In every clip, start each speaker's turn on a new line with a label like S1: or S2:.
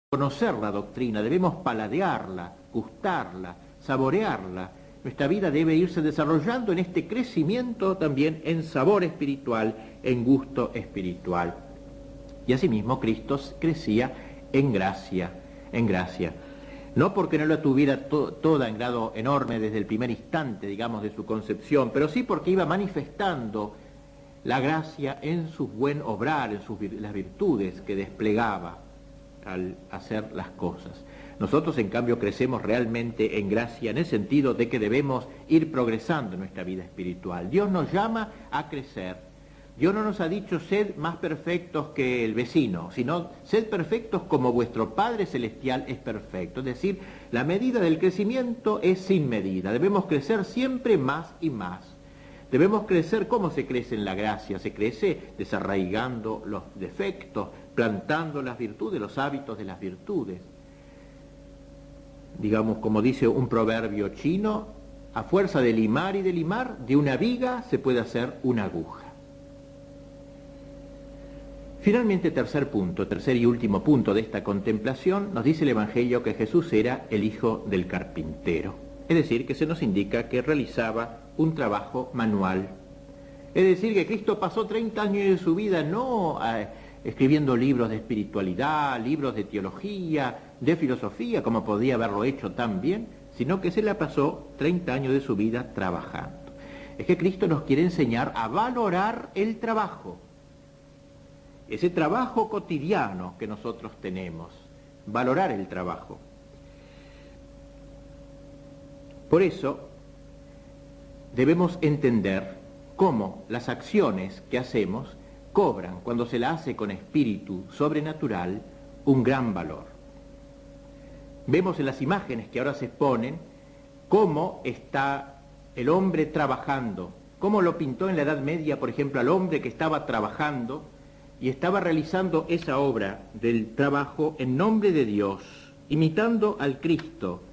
S1: conocer la doctrina, debemos paladearla, gustarla, saborearla. Nuestra vida debe irse desarrollando en este crecimiento también en sabor espiritual, en gusto espiritual. Y asimismo Cristo crecía en gracia, en gracia. No porque no la tuviera toda en grado enorme desde el primer instante, digamos, de su concepción, pero sí porque iba manifestando la gracia en su buen obrar, en las virtudes que desplegaba al hacer las cosas. Nosotros, en cambio, crecemos realmente en gracia en el sentido de que debemos ir progresando en nuestra vida espiritual. Dios nos llama a crecer. Dios no nos ha dicho sed más perfectos que el vecino, sino sed perfectos como vuestro Padre Celestial es perfecto. Es decir, la medida del crecimiento es sin medida. Debemos crecer siempre más y más. Debemos crecer. ¿Cómo se crece en la gracia? Se crece desarraigando los defectos, plantando las virtudes, los hábitos de las virtudes. Digamos, como dice un proverbio chino, a fuerza de limar y de limar, de una viga se puede hacer una aguja. Finalmente, tercer y último punto de esta contemplación, nos dice el Evangelio que Jesús era el hijo del carpintero. Es decir, que se nos indica que realizaba un trabajo manual. Es decir, que Cristo pasó 30 años de su vida no escribiendo libros de espiritualidad, libros de teología, de filosofía, como podía haberlo hecho tan bien, sino que se la pasó 30 años de su vida trabajando. Es que Cristo nos quiere enseñar a valorar el trabajo, ese trabajo cotidiano que nosotros tenemos, valorar el trabajo. Por eso debemos entender cómo las acciones que hacemos cobran, cuando se la hace con espíritu sobrenatural, un gran valor. Vemos en las imágenes que ahora se exponen cómo está el hombre trabajando, cómo lo pintó en la Edad Media, por ejemplo, al hombre que estaba trabajando y estaba realizando esa obra del trabajo en nombre de Dios, imitando al Cristo.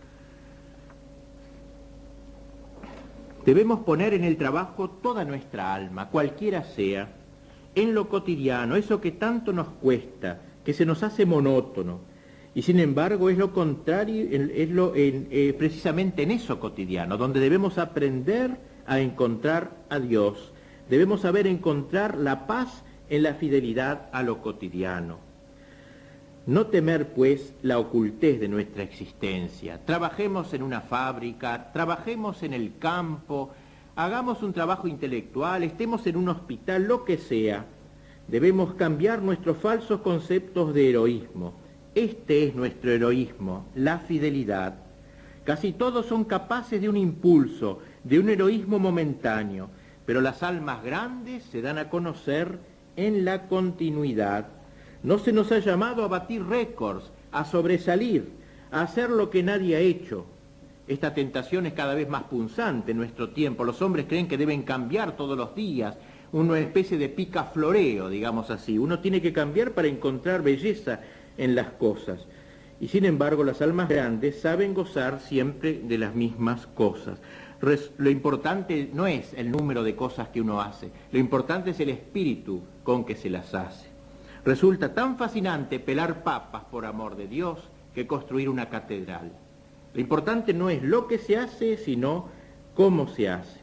S1: Debemos poner en el trabajo toda nuestra alma, cualquiera sea, en lo cotidiano, eso que tanto nos cuesta, que se nos hace monótono, y sin embargo es lo contrario, precisamente en eso cotidiano, donde debemos aprender a encontrar a Dios, debemos saber encontrar la paz en la fidelidad a lo cotidiano. No temer, pues, la ocultez de nuestra existencia. Trabajemos en una fábrica, trabajemos en el campo, hagamos un trabajo intelectual, estemos en un hospital, lo que sea. Debemos cambiar nuestros falsos conceptos de heroísmo. Este es nuestro heroísmo, la fidelidad. Casi todos son capaces de un impulso, de un heroísmo momentáneo, pero las almas grandes se dan a conocer en la continuidad. No se nos ha llamado a batir récords, a sobresalir, a hacer lo que nadie ha hecho. Esta tentación es cada vez más punzante en nuestro tiempo. Los hombres creen que deben cambiar todos los días, una especie de picafloreo, digamos así. Uno tiene que cambiar para encontrar belleza en las cosas. Y sin embargo, las almas grandes saben gozar siempre de las mismas cosas. Lo importante no es el número de cosas que uno hace, lo importante es el espíritu con que se las hace. Resulta tan fascinante pelar papas por amor de Dios que construir una catedral. Lo importante no es lo que se hace, sino cómo se hace.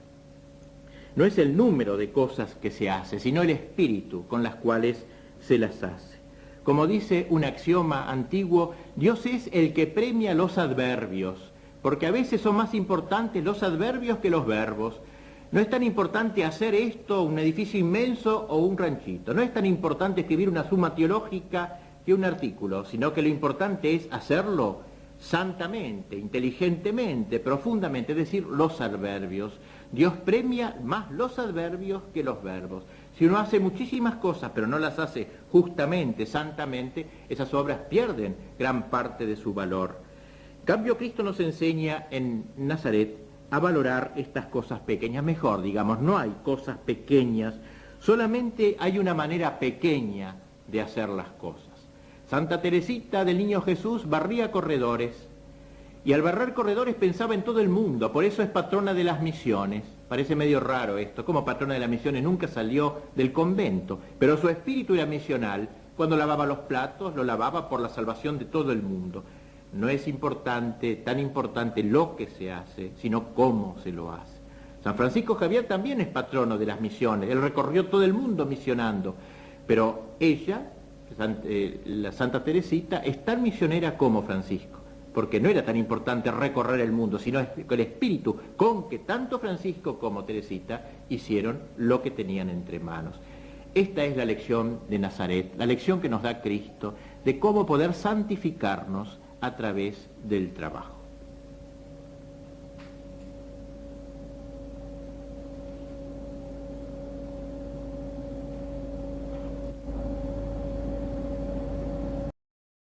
S1: No es el número de cosas que se hace, sino el espíritu con las cuales se las hace. Como dice un axioma antiguo, Dios es el que premia los adverbios, porque a veces son más importantes los adverbios que los verbos. No es tan importante hacer esto, un edificio inmenso o un ranchito. No es tan importante escribir una suma teológica que un artículo, sino que lo importante es hacerlo santamente, inteligentemente, profundamente, es decir, los adverbios. Dios premia más los adverbios que los verbos. Si uno hace muchísimas cosas, pero no las hace justamente, santamente, esas obras pierden gran parte de su valor. En cambio, Cristo nos enseña en Nazaret a valorar estas cosas pequeñas. Mejor, digamos, no hay cosas pequeñas, solamente hay una manera pequeña de hacer las cosas. Santa Teresita del Niño Jesús barría corredores, y al barrer corredores pensaba en todo el mundo, por eso es patrona de las misiones. Parece medio raro esto, como patrona de las misiones nunca salió del convento, pero su espíritu era misional, Cuando lavaba los platos, lo lavaba por la salvación de todo el mundo. No es tan importante lo que se hace, sino cómo se lo hace. San Francisco Javier también es patrono de las misiones, él recorrió todo el mundo misionando, pero ella, la Santa Teresita, es tan misionera como Francisco, porque no era tan importante recorrer el mundo, sino el espíritu con que tanto Francisco como Teresita hicieron lo que tenían entre manos. Esta es la lección de Nazaret, la lección que nos da Cristo de cómo poder santificarnos a través del trabajo.